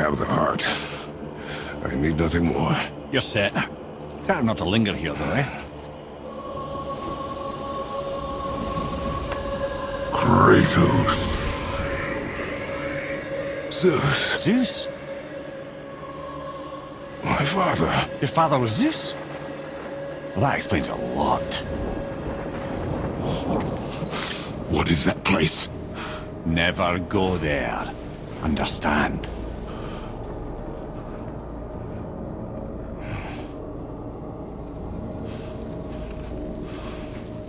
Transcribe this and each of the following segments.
have the heart. I need nothing more. You're set. Better not to linger here, though, eh? Kratos. Zeus. Zeus? My father. Your father was Zeus? Well, that explains a lot. What is that place? Never go there. Understand?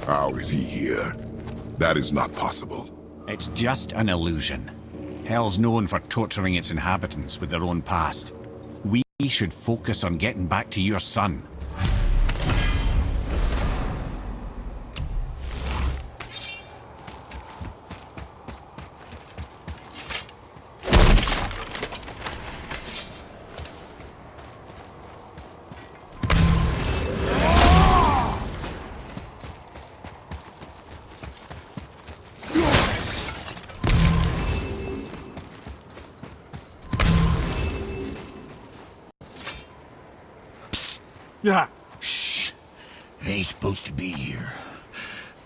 How is he here? That is not possible. It's just an illusion. Hell's known for torturing its inhabitants with their own past. We should focus on getting back to your son. Yeah. Shh. Ain't supposed to be here.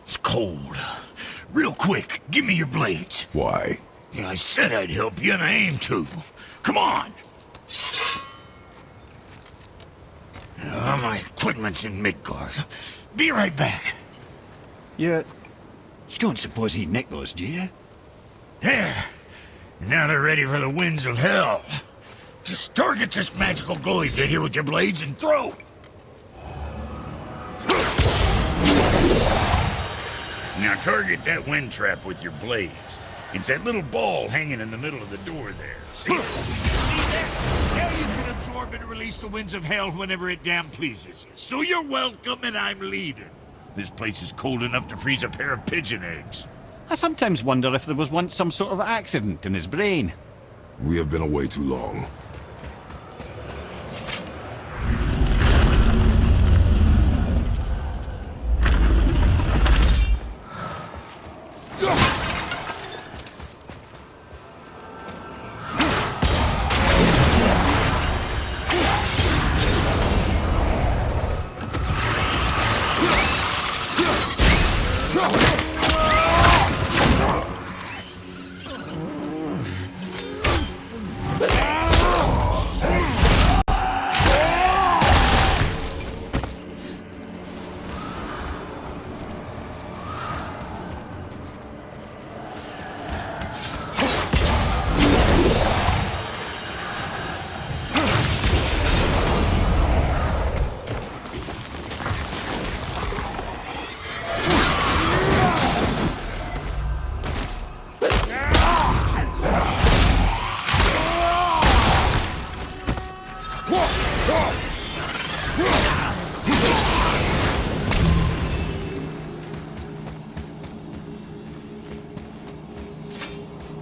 It's cold. Real quick, give me your blades. Why? Yeah, I said I'd help you, and I aim to. Come on! My equipment's in Midgard. Be right back. You don't suppose he nicked those, do you? There. Now they're ready for the winds of hell. Just target this magical glowy bit here with your blades and throw. Now target that wind trap with your blades. It's that little ball hanging in the middle of the door there. See that? Now you can absorb and release the winds of hell whenever it damn pleases you. So you're welcome, and I'm leaving. This place is cold enough to freeze a pair of pigeon eggs. I sometimes wonder if there was once some sort of accident in his brain. We have been away too long.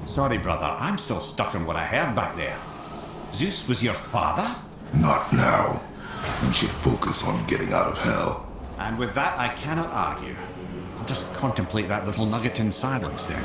Sorry, brother. I'm still stuck on what I heard back there. Zeus was your father? Not now. We should focus on getting out of hell. And with that, I cannot argue. I'll just contemplate that little nugget in silence then.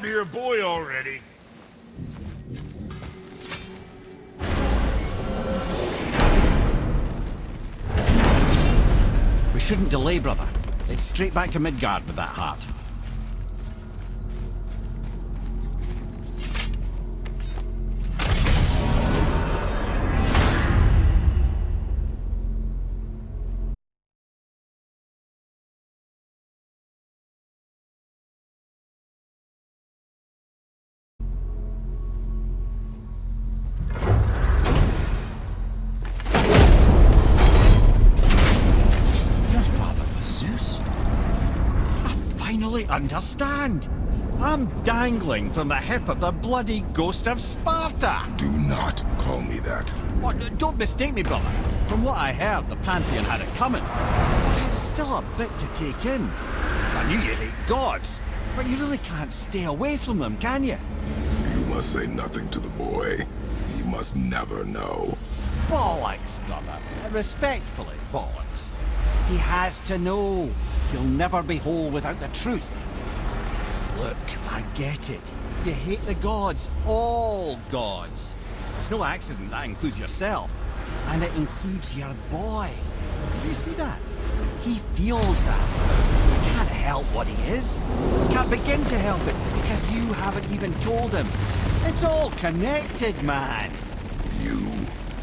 happened to your boy already? We shouldn't delay, brother. It's straight back to Midgard with that heart. Understand? I'm dangling from the hip of the bloody ghost of Sparta! Do not call me that. What, don't mistake me, brother. From what I heard, the Pantheon had it coming. But it's still a bit to take in. I knew you hate gods, but you really can't stay away from them, can you? You must say nothing to the boy. He must never know. Bollocks, brother. Respectfully, bollocks. He has to know. He'll never be whole without the truth. Look, I get it. You hate the gods. All gods. It's no accident that includes yourself. And it includes your boy. You see that? He feels that. He can't help what he is. He can't begin to help it because you haven't even told him. It's all connected, man. You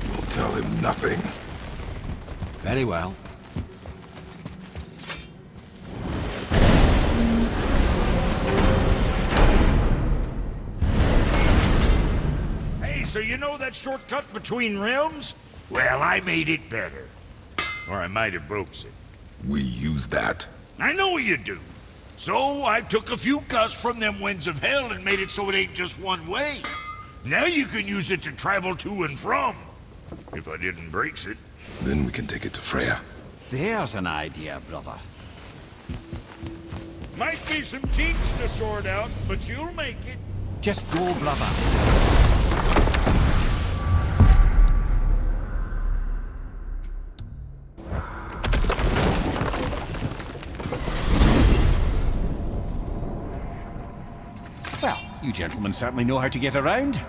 will tell him nothing. Very well. So you know that shortcut between realms? Well, I made it better. Or I might have broke it. We use that. I know you do. So I took a few gusts from them winds of hell and made it so it ain't just one way. Now you can use it to travel to and from. If I didn't break it. Then we can take it to Freya. There's an idea, brother. Might be some kinks to sort out, but you'll make it. Just go, brother. Well, you gentlemen certainly know how to get around.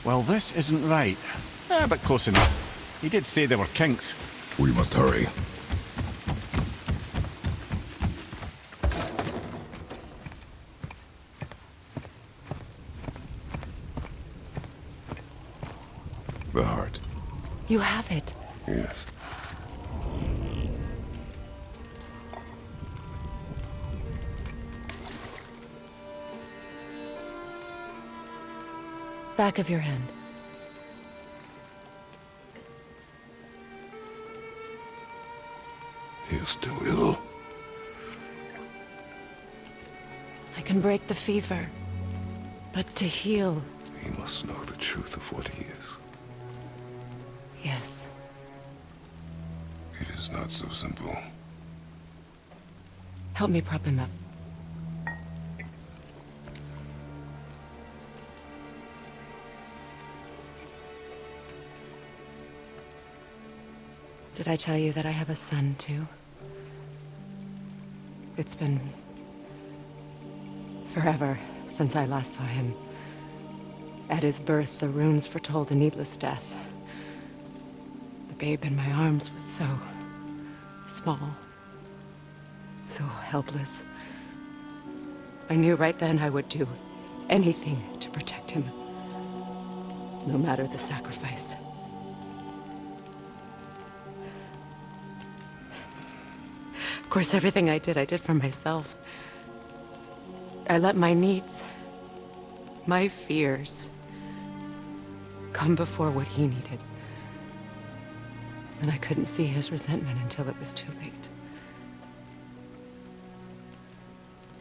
Well, this isn't right. But close enough. He did say there were kinks. We must hurry. The heart. You have it. Yes. Back of your hand. He is still ill. I can break the fever. But to heal... He must know the truth of what he is. Yes. It is not so simple. Help me prop him up. Did I tell you that I have a son, too? It's been... forever since I last saw him. At his birth, the runes foretold a needless death. The babe in my arms was so... small. So helpless. I knew right then I would do anything to protect him. No matter the sacrifice. Of course, everything I did for myself. I let my needs, my fears, come before what he needed. And I couldn't see his resentment until it was too late.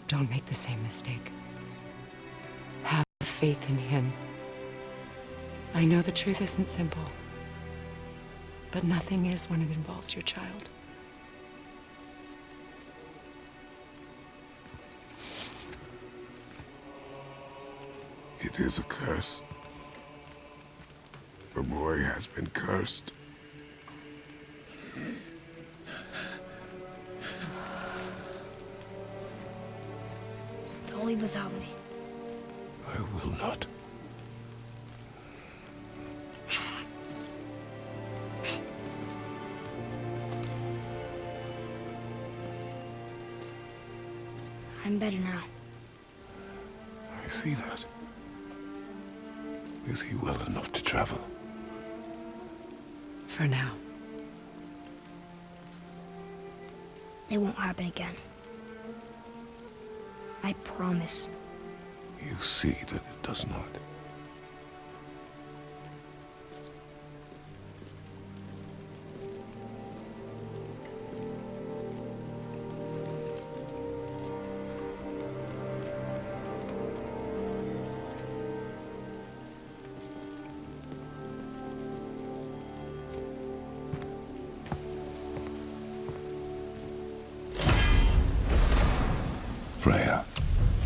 Don't make the same mistake. faith in him. I know the truth isn't simple, but nothing is when it involves your child. It is a curse. The boy has been cursed. Don't leave without me. I will not. I'm better now. I see that. Is he well enough to travel? For now. It won't happen again. I promise. You see that it does not. Freya,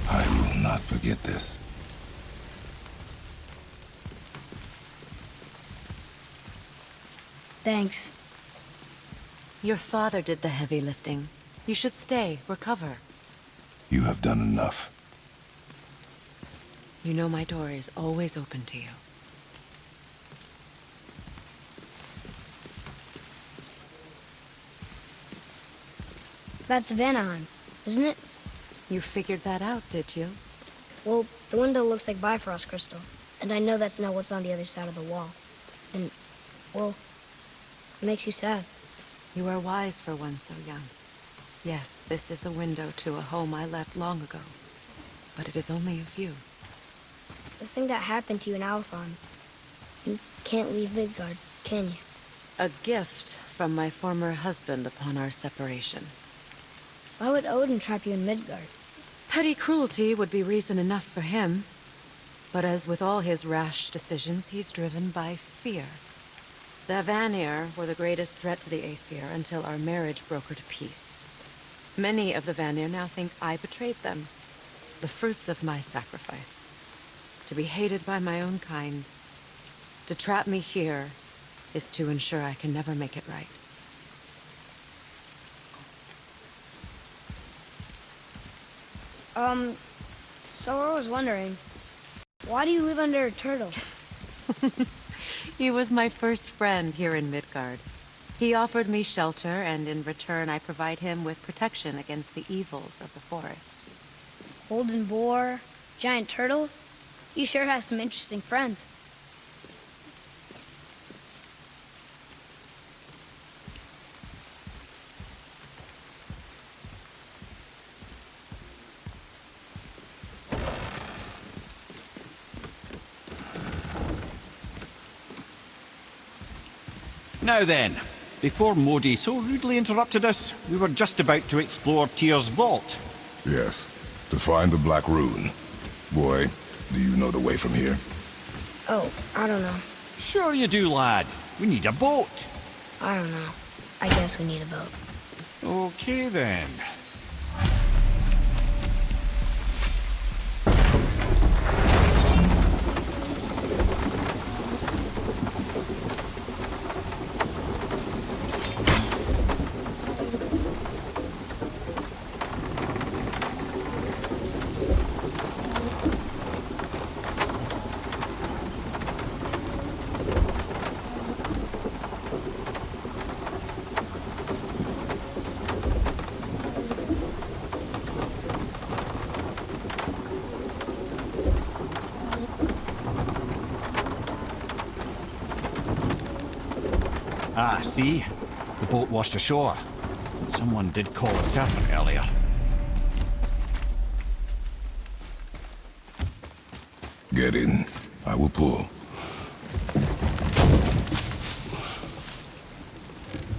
I will not forget this. Thanks. Your father did the heavy lifting. You should stay, recover. You have done enough. You know my door is always open to you. That's Vanaheim, isn't it? You figured that out, did you? Well, the window looks like Bifrost crystal, and I know that's not what's on the other side of the wall. And, well, it makes you sad. You are wise for one so young. Yes, this is a window to a home I left long ago. But it is only a view. The thing that happened to you in Alfheim, you can't leave Midgard, can you? A gift from my former husband upon our separation. Why would Odin trap you in Midgard? Petty cruelty would be reason enough for him. But as with all his rash decisions, he's driven by fear. The Vanir were the greatest threat to the Aesir until our marriage brokered peace. Many of the Vanir now think I betrayed them. The fruits of my sacrifice. To be hated by my own kind. To trap me here is to ensure I can never make it right. So I was wondering, why do you live under a turtle? He was my first friend here in Midgard. He offered me shelter, and in return I provide him with protection against the evils of the forest. Golden boar, giant turtle? You sure have some interesting friends. Now then, before Modi so rudely interrupted us, we were just about to explore Tyr's vault. Yes, to find the Black Rune. Boy, do you know the way from here? Oh, I don't know. Sure you do, lad. We need a boat. I don't know. I guess we need a boat. Okay then. Ah, see? The boat washed ashore. Someone did call a serpent earlier. Get in. I will pull.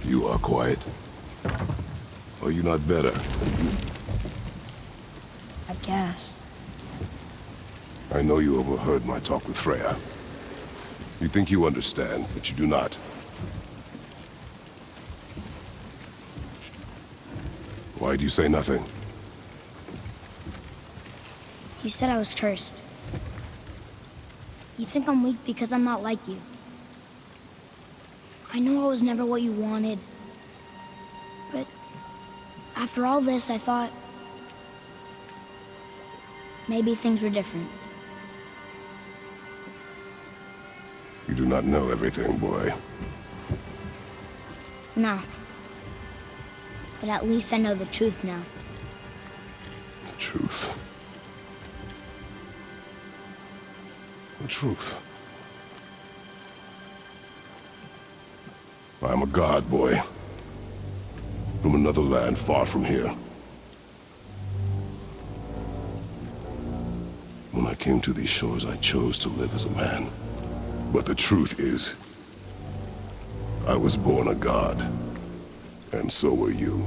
You are quiet. Are you not better? I guess. I know you overheard my talk with Freya. You think you understand, but you do not. Why do you say nothing? You said I was cursed. You think I'm weak because I'm not like you. I know I was never what you wanted. But after all this, I thought maybe things were different. You do not know everything, boy. No. But at least I know the truth now. The truth. The truth. I am a god, boy. From another land far from here. When I came to these shores, I chose to live as a man. But the truth is, I was born a god. And so were you.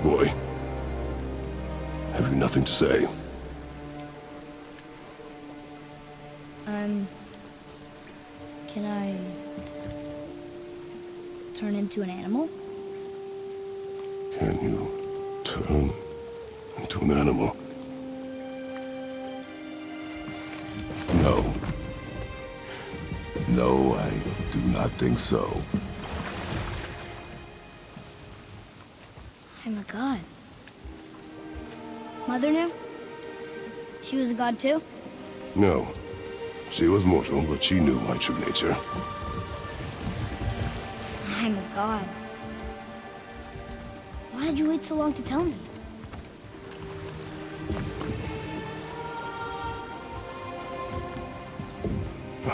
Boy, have you nothing to say? Can I turn into an animal? Can you turn into an animal? No. No, I do not think so. I'm a god. Mother knew? She was a god too? No. She was mortal, but she knew my true nature. I'm a god. Why did you wait so long to tell me?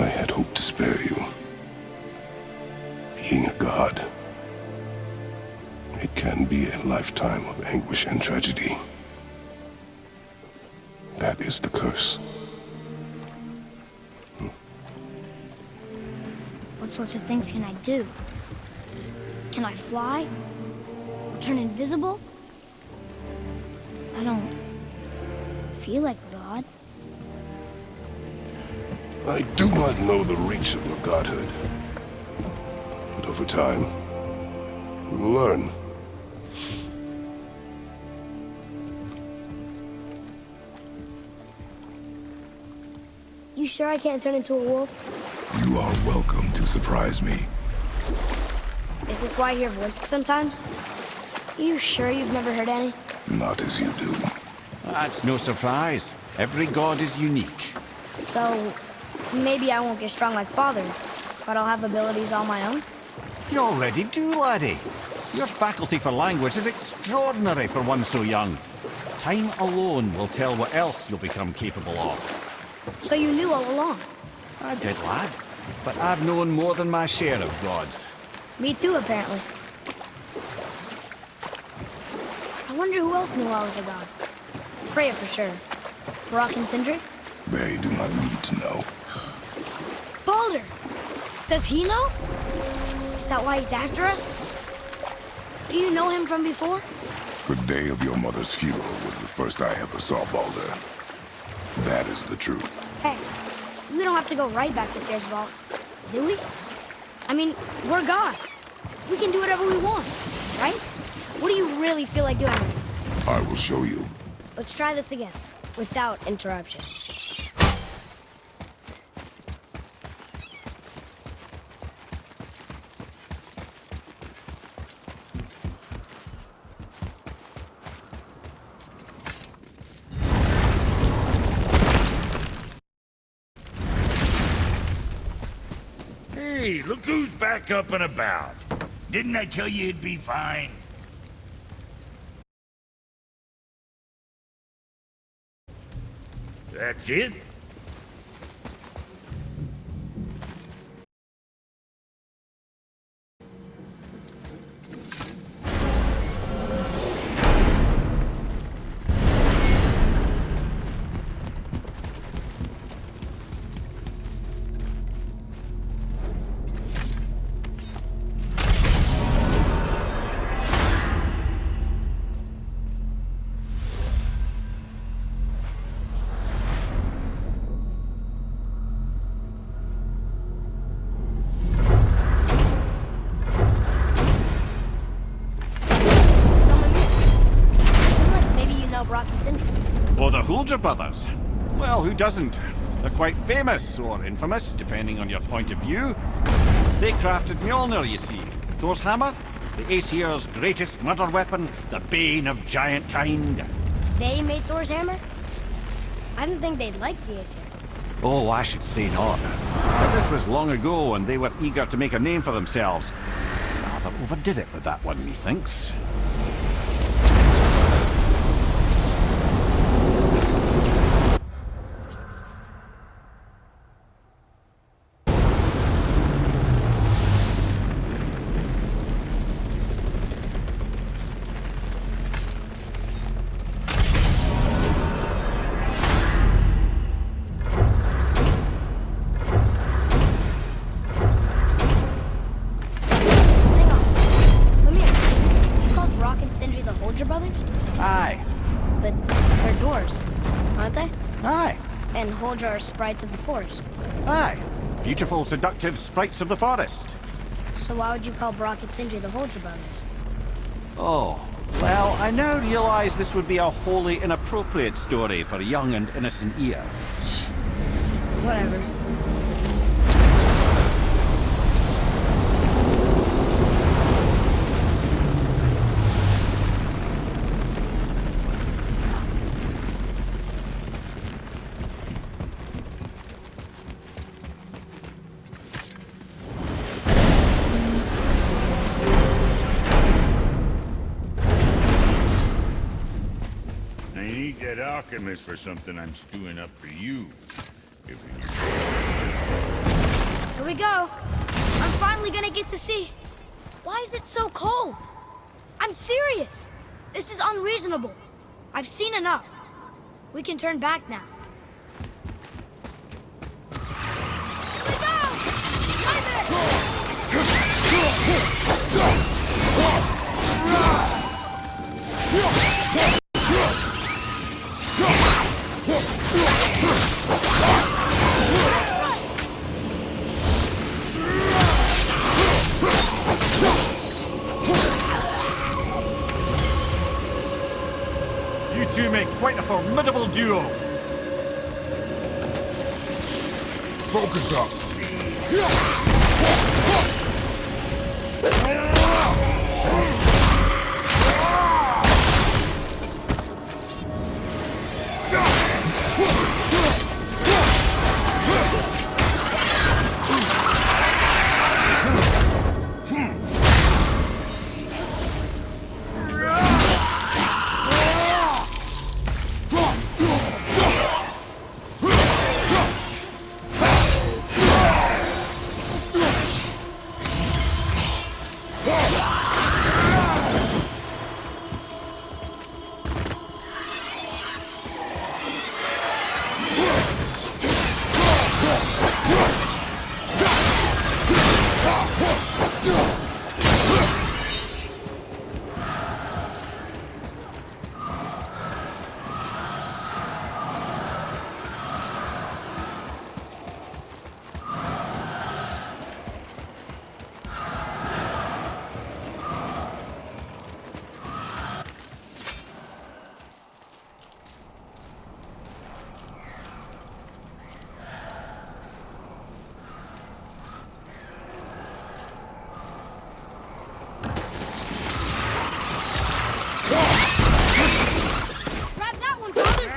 I had hoped to spare you. Being a god, it can be a lifetime of anguish and tragedy. That is the curse. What sorts of things can I do? Can I fly? Or turn invisible? I don't feel like a god. I do not know the reach of your godhood. But over time, we will learn. You sure I can't turn into a wolf? You are welcome to surprise me. Is this why I hear voices sometimes? You sure you've never heard any? Not as you do. That's no surprise. Every god is unique. So, maybe I won't get strong like Father, but I'll have abilities all my own? You already do, laddie. Your faculty for language is extraordinary for one so young. Time alone will tell what else you'll become capable of. So you knew all along? I did, lad. But I've known more than my share of gods. Me too, apparently. I wonder who else knew I was a god. Freya for sure. Brock and Sindri? They do not need to know. Baldur! Does he know? Is that why he's after us? Do you know him from before? The day of your mother's funeral was the first I ever saw Baldur. That is the truth. Hey, we don't have to go right back to Gersvald, do we? I mean, we're God. We can do whatever we want, right? What do you really feel like doing? I will show you. Let's try this again, without interruption. Hey, look who's back up and about. Didn't I tell you it'd be fine? That's it? Brock and Sindri? Or the Huldra brothers? Well, who doesn't? They're quite famous, or infamous, depending on your point of view. They crafted Mjolnir, you see. Thor's hammer, the Aesir's greatest murder weapon, the bane of giant kind. They made Thor's hammer? I didn't think they'd like the Aesir. Oh, I should say not. But this was long ago, and they were eager to make a name for themselves. Rather overdid it with that one, methinks. Hang on. Mimir, you called Brock and Sindri the Huldra brothers? Aye. But they're dwarves, aren't they? Aye. And Huldra are sprites of the forest. Aye. Beautiful, seductive sprites of the forest. So why would you call Brock and Sindri the Huldra brothers? Oh, well, I now realize this would be a wholly inappropriate story for young and innocent ears. Whatever. I need that alchemist for something I'm stewing up for you. If Here we go. I'm finally gonna get to see. Why is it so cold? I'm serious. This is unreasonable. I've seen enough. We can turn back now. Here we go! You two make quite a formidable duo. Focus up. Grab that one, father!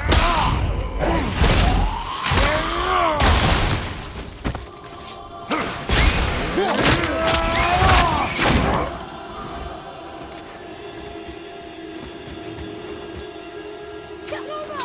Get over!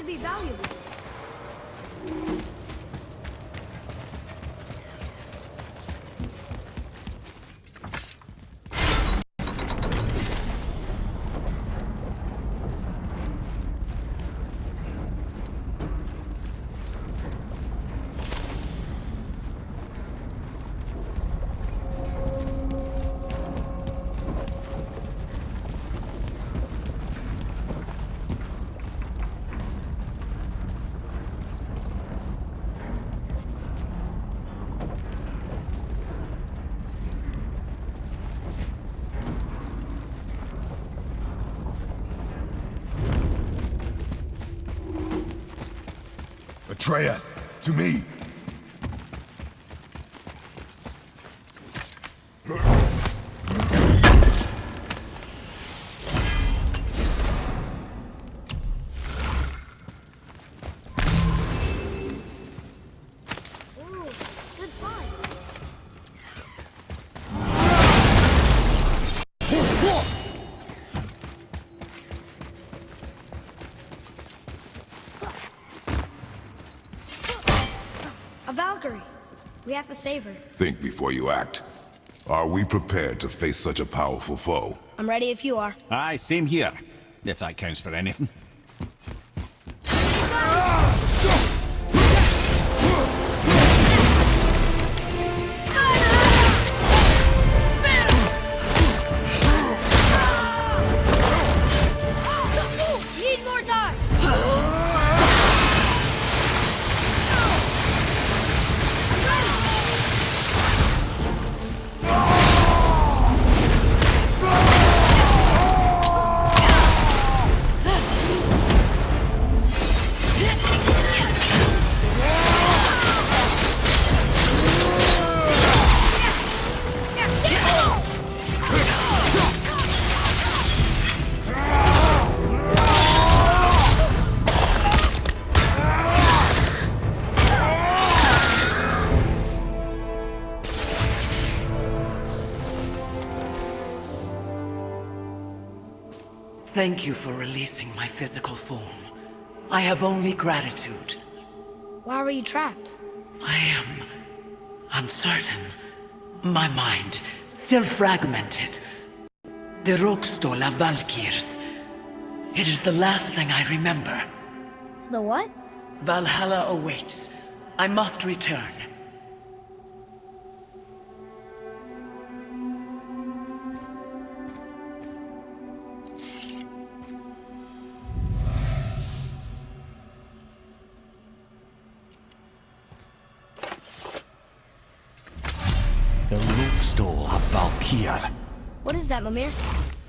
to be valuable. Atreus, to me! Ooh, good fight. A Valkyrie. We have to save her. Think before you act. Are we prepared to face such a powerful foe? I'm ready if you are. Aye, same here. If that counts for anything. Need more time! Thank you for releasing my physical form. I have only gratitude. Why were you trapped? I am uncertain. My mind still fragmented. The Rokstola Valkyrs. It is the last thing I remember. The what? Valhalla awaits. I must return. The Rokstol of Valkyr. What is that, Mimir?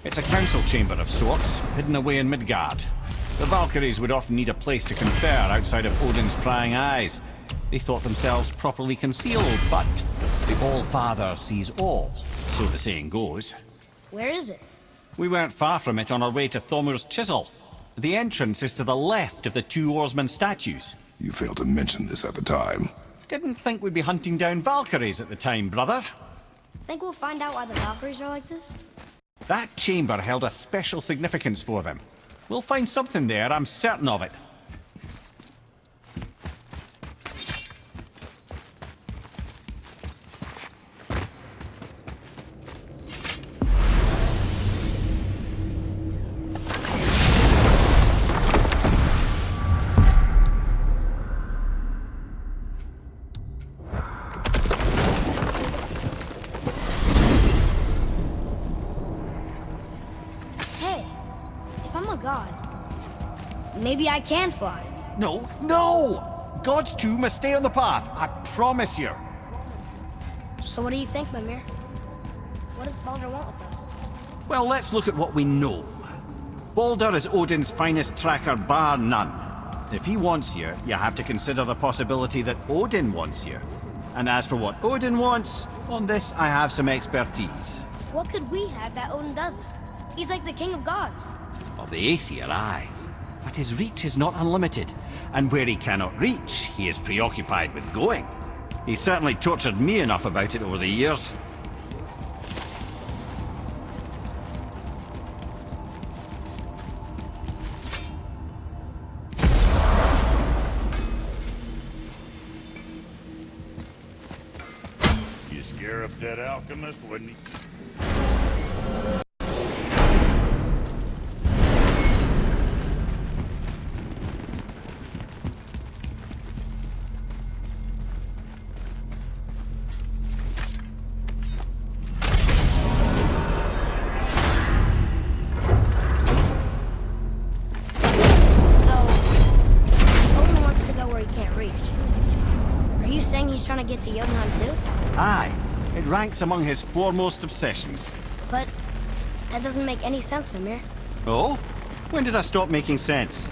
It's a council chamber of sorts, hidden away in Midgard. The Valkyries would often need a place to confer outside of Odin's prying eyes. They thought themselves properly concealed, but the All-Father sees all, so the saying goes. Where is it? We weren't far from it on our way to Thomur's Chisel. The entrance is to the left of the two oarsmen statues. You failed to mention this at the time. Didn't think we'd be hunting down Valkyries at the time, brother. Think we'll find out why the Valkyries are like this? That chamber held a special significance for them. We'll find something there, I'm certain of it. Hey, if I'm a god, maybe I can fly. No, no! Gods too must stay on the path, I promise you. So what do you think, Mimir? What does Baldur want with us? Well, let's look at what we know. Baldur is Odin's finest tracker bar none. If he wants you, you have to consider the possibility that Odin wants you. And as for what Odin wants, on this I have some expertise. What could we have that Odin doesn't? He's like the king of gods. Of the Aesir, aye. But his reach is not unlimited, and where he cannot reach, he is preoccupied with going. He's certainly tortured me enough about it over the years. that alchemist, wasn't he? Odin wants to go where he can't reach. Are you saying he's trying to get to Jotunheim too? Aye, it ranks among his foremost obsessions. But that doesn't make any sense, Mimir. Oh? When did I stop making sense?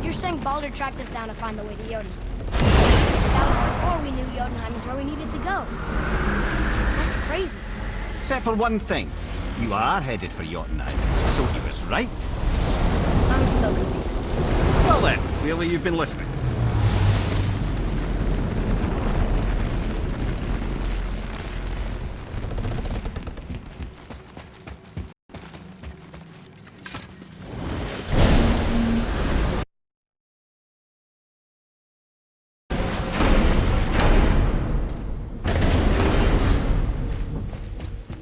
You're saying Baldur tracked us down to find the way to Jotunheim. That was before we knew Jotunheim is where we needed to go. That's crazy. Except for one thing. You are headed for Jotunheim, so he was right. I'm so confused. Well then, clearly you've been listening.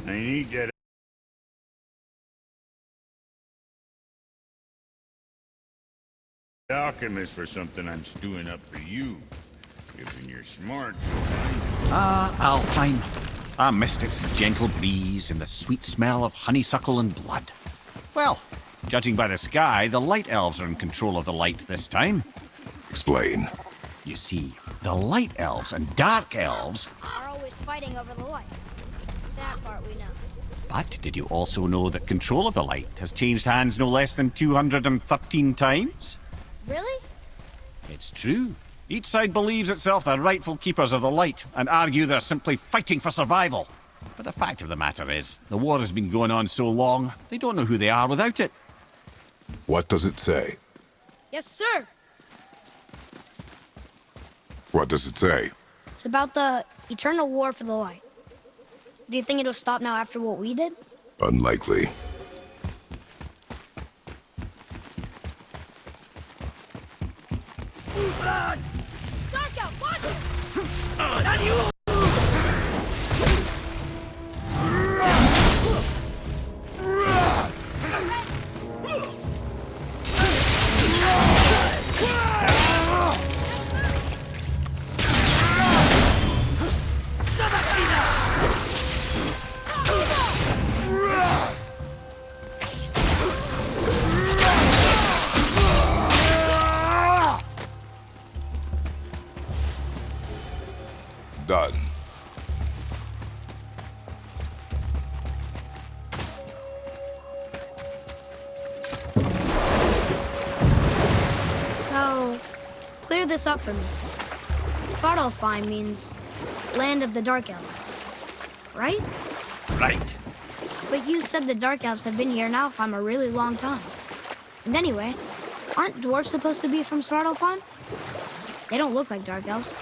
I need that alchemist for something I'm stewing up for you. If you're smart, Alfheim. I missed its gentle breeze and the sweet smell of honeysuckle and blood. Well, judging by the sky, the Light Elves are in control of the light this time. Explain. You see, the Light Elves and Dark Elves. Are always fighting over the light. That part we know. But did you also know that control of the light has changed hands no less than 213 times? Really? It's true. Each side believes itself the rightful keepers of the light and argue they're simply fighting for survival. But the fact of the matter is, the war has been going on so long, they don't know who they are without it. What does it say? Yes, sir. What does it say? It's about the eternal war for the light. Do you think it'll stop now after what we did? Unlikely. Dark out, watch it! Done. So, clear this up for me. Svartalfheim means land of the Dark Elves, right? Right. But you said the Dark Elves have been here in Alfheim a really long time. And anyway, aren't dwarves supposed to be from Svartalfheim? They don't look like Dark Elves.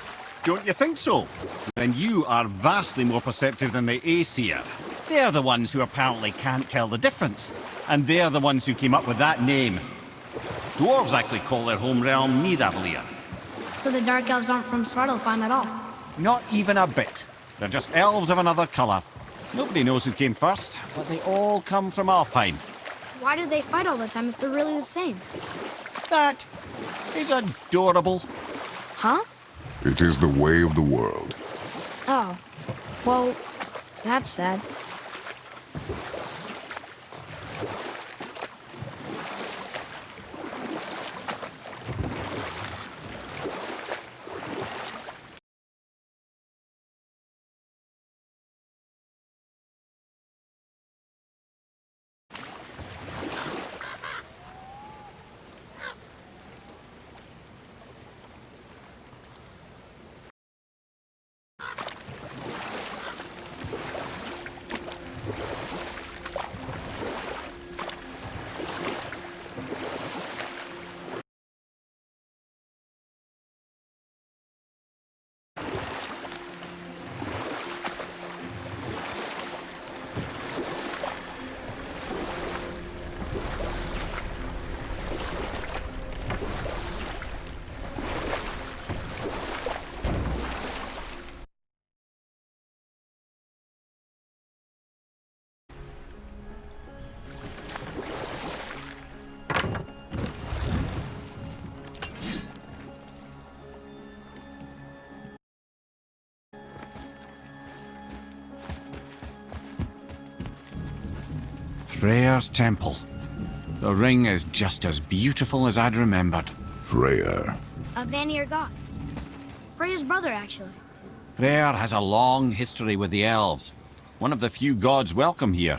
Don't you think so? Then you are vastly more perceptive than the Aesir. They're the ones who apparently can't tell the difference. And they're the ones who came up with that name. Dwarves actually call their home realm Nidavellir. So the Dark Elves aren't from Svartalfheim at all. Not even a bit. They're just elves of another colour. Nobody knows who came first, but they all come from Alfheim. Why do they fight all the time if they're really the same? That is adorable. Huh? It is the way of the world. Oh. Well, that's sad. Freyr's temple. The ring is just as beautiful as I'd remembered. Freyr. A Vanir god. Freya's brother, actually. Freyr has a long history with the elves. One of the few gods welcome here.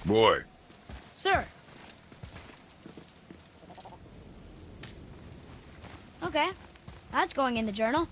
Boy, Sir. Okay. That's going in the journal.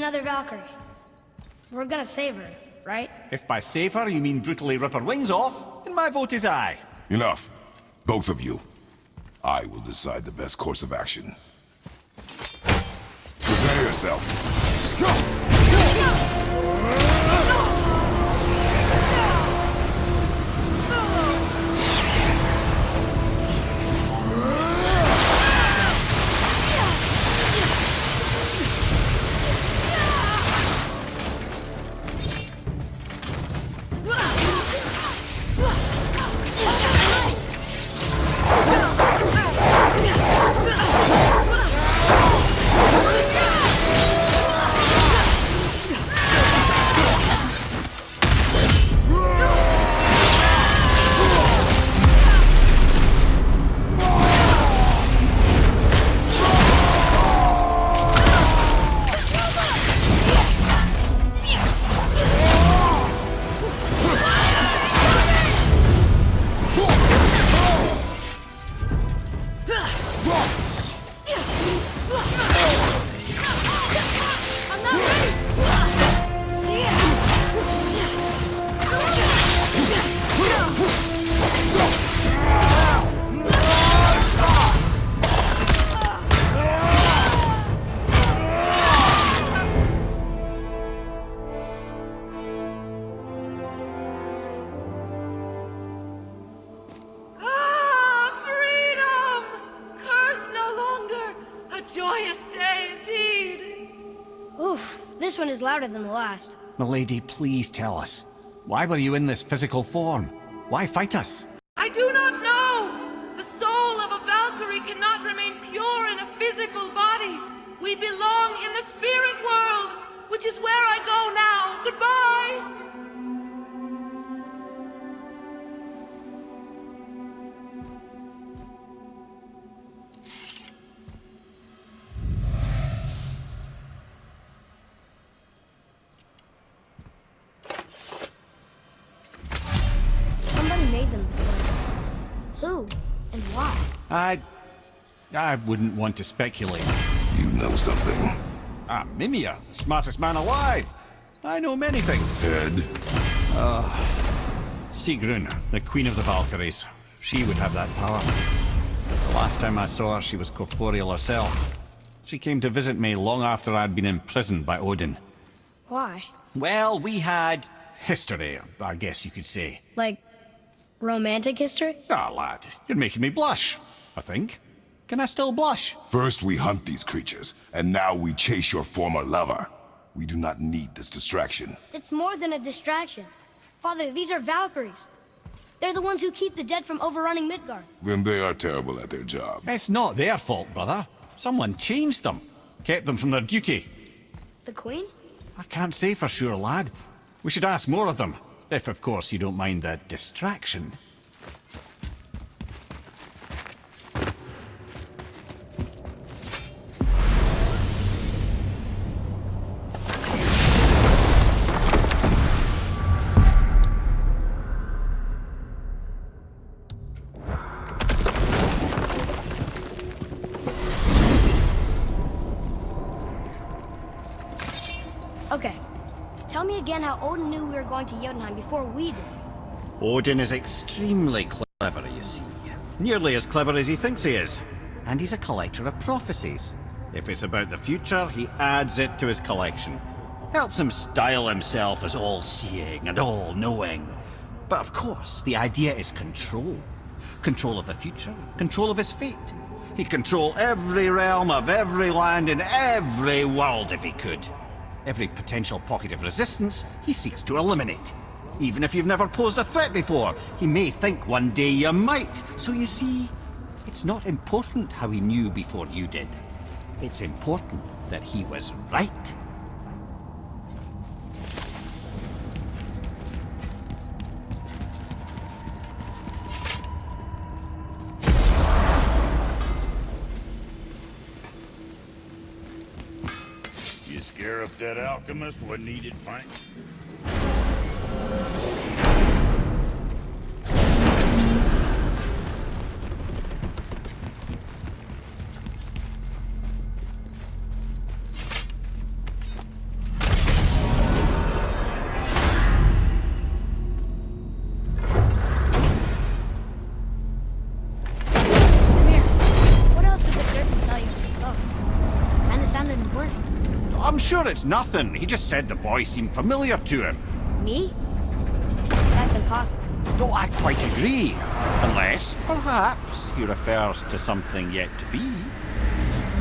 another Valkyrie. We're gonna save her, right? If by save her you mean brutally rip her wings off, then my vote is aye. Enough. Both of you. I will decide the best course of action. Prepare yourself. This one is louder than the last. Milady, please tell us. Why were you in this physical form? Why fight us? I do not know! The soul of a Valkyrie cannot remain pure in a physical body. We belong in the spirit world, which is where I go now. Goodbye! Somebody made them this way. Who? And why? I wouldn't want to speculate. You know something. I'm Mimir, the smartest man alive. I know many things. Ed? Sigrun, the queen of the Valkyries. She would have that power. The last time I saw her, she was corporeal herself. She came to visit me long after I'd been imprisoned by Odin. Why? Well, we had history, I guess you could say. Like, romantic history? Ah, lad, you're making me blush, I think. Can I still blush? First we hunt these creatures, and now we chase your former lover. We do not need this distraction. It's more than a distraction. Father, these are Valkyries. They're the ones who keep the dead from overrunning Midgard. Then they are terrible at their job. It's not their fault, brother. Someone changed them. Kept them from their duty. The Queen? I can't say for sure, lad. We should ask more of them. If, of course, you don't mind the distraction. Okay. Tell me again how Odin knew we were going to Jotunheim before we did. Odin is extremely clever, you see. Nearly as clever as he thinks he is. And he's a collector of prophecies. If it's about the future, he adds it to his collection. Helps him style himself as all-seeing and all-knowing. But of course, the idea is control. Control of the future, control of his fate. He'd control every realm of every land in every world if he could. Every potential pocket of resistance, he seeks to eliminate. Even if you've never posed a threat before, he may think one day you might. So you see, it's not important how he knew before you did. It's important that he was right. You scare up that alchemist, what needed fight? sure, it's nothing. He just said the boy seemed familiar to him. Me? That's impossible. No, I quite agree. Unless, perhaps, he refers to something yet to be.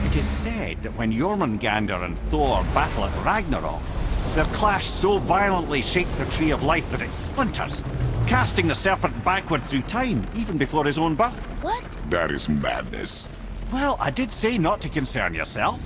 It is said that when Jormungandr and Thor battle at Ragnarok, their clash so violently shakes the Tree of Life that it splinters, casting the serpent backward through time, even before his own birth. What? That is madness. Well, I did say not to concern yourself.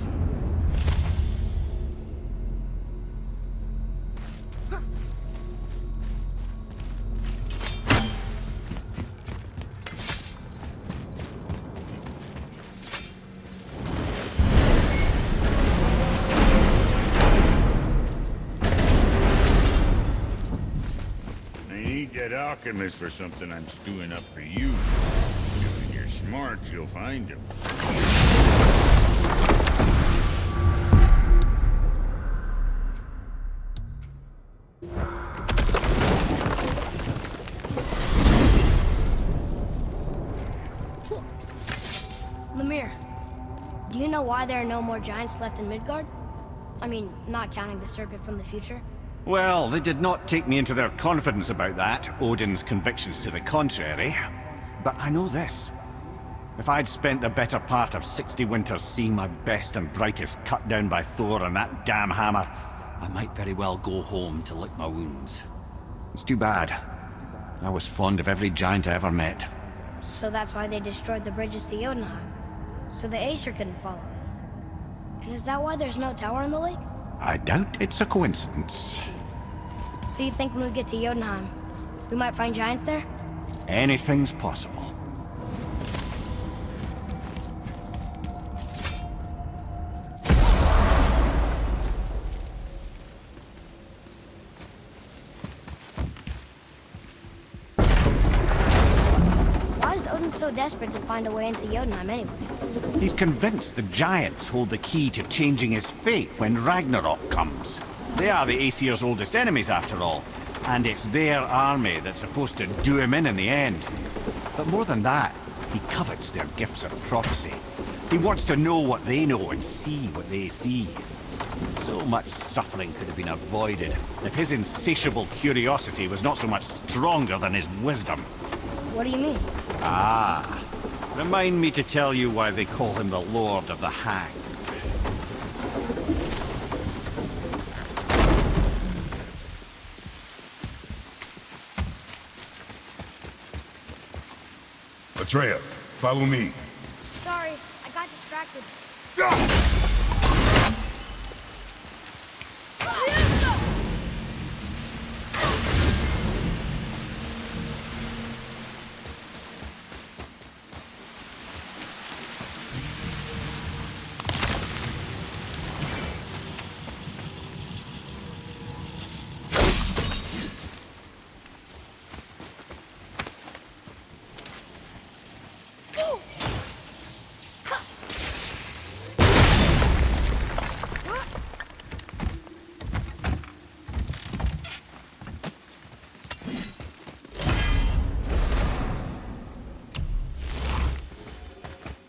That alchemist for something I'm stewing up for you. If you're smart, you'll find him. Lemire, do you know why there are no more giants left in Midgard? I mean, not counting the serpent from the future. Well, they did not take me into their confidence about that, Odin's convictions to the contrary. But I know this. If I'd spent the better part of 60 winters seeing my best and brightest cut down by Thor and that damn hammer, I might very well go home to lick my wounds. It's too bad. I was fond of every giant I ever met. So that's why they destroyed the bridges to Jotunheim. So the Aesir couldn't follow. And is that why there's no tower in the lake? I doubt it's a coincidence. So you think when we get to Jotunheim, we might find giants there? Anything's possible. Why is Odin so desperate to find a way into Jotunheim anyway? He's convinced the giants hold the key to changing his fate when Ragnarok comes. They are the Aesir's oldest enemies, after all, and it's their army that's supposed to do him in the end. But more than that, he covets their gifts of prophecy. He wants to know what they know and see what they see. So much suffering could have been avoided if his insatiable curiosity was not so much stronger than his wisdom. What do you mean? Ah, remind me to tell you why they call him the Lord of the Hanged. Atreus, follow me. Sorry, I got distracted.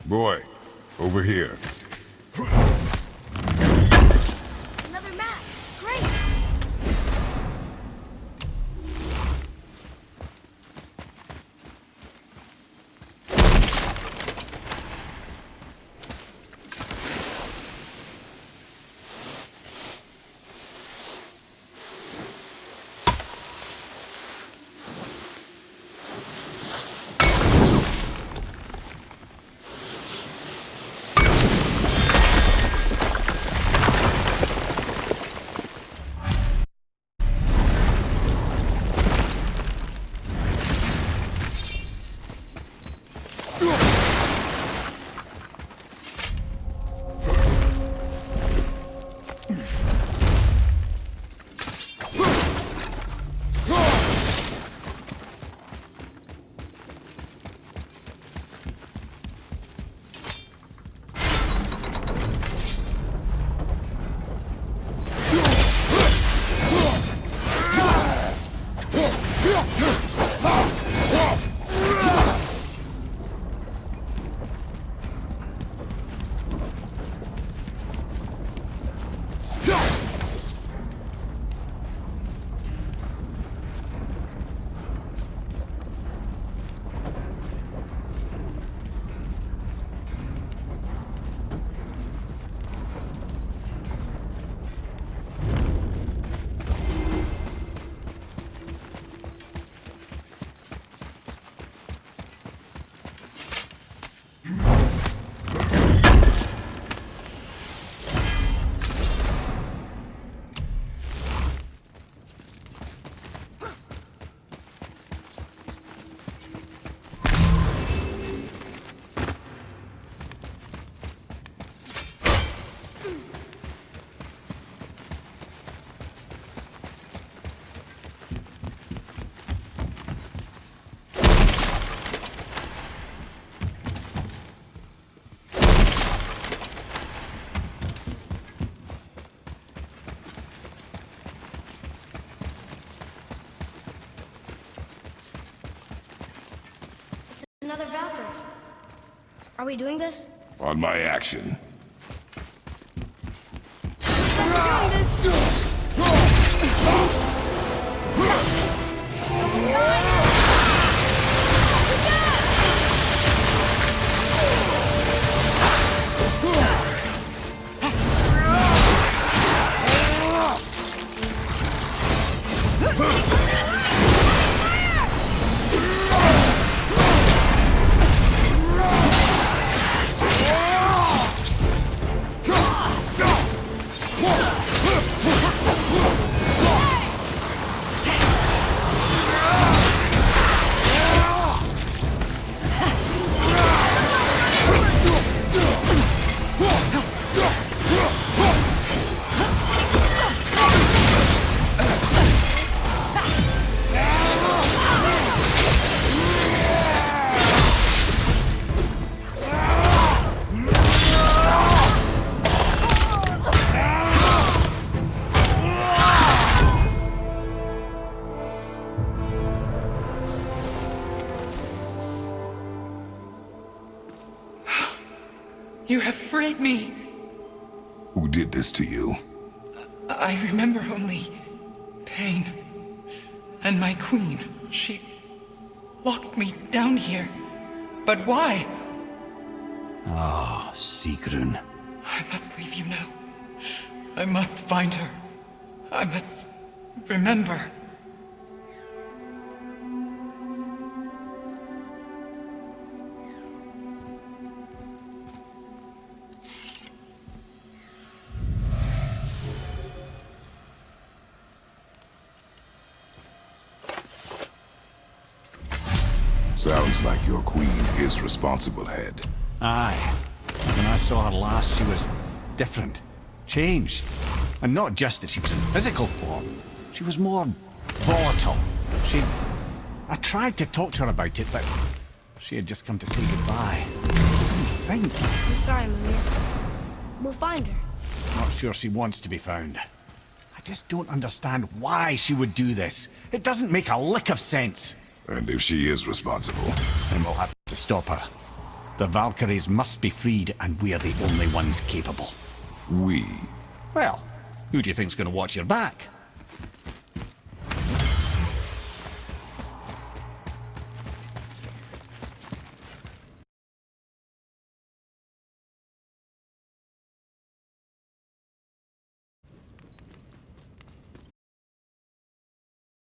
Boy, over here. Another map. Great. Go! another Valkyrie. Are we doing this? On my action. Are we doing this? You have freed me. Who did this to you? I remember only pain. And my queen, she locked me down here. But why? Ah, Sigrun. I must leave you now. I must find her. I must remember. Sounds like your queen is responsible, Head. Aye. When I saw her last, she was different. Changed. And not just that she was in physical form. She was more volatile. I tried to talk to her about it, but she had just come to say goodbye. I couldn't think. I'm sorry, Mimir. We'll find her. Not sure she wants to be found. I just don't understand why she would do this. It doesn't make a lick of sense. And if she is responsible, Then we'll have to stop her. The Valkyries must be freed, and we're the only ones capable. we... Well, who do you think's going to watch your back?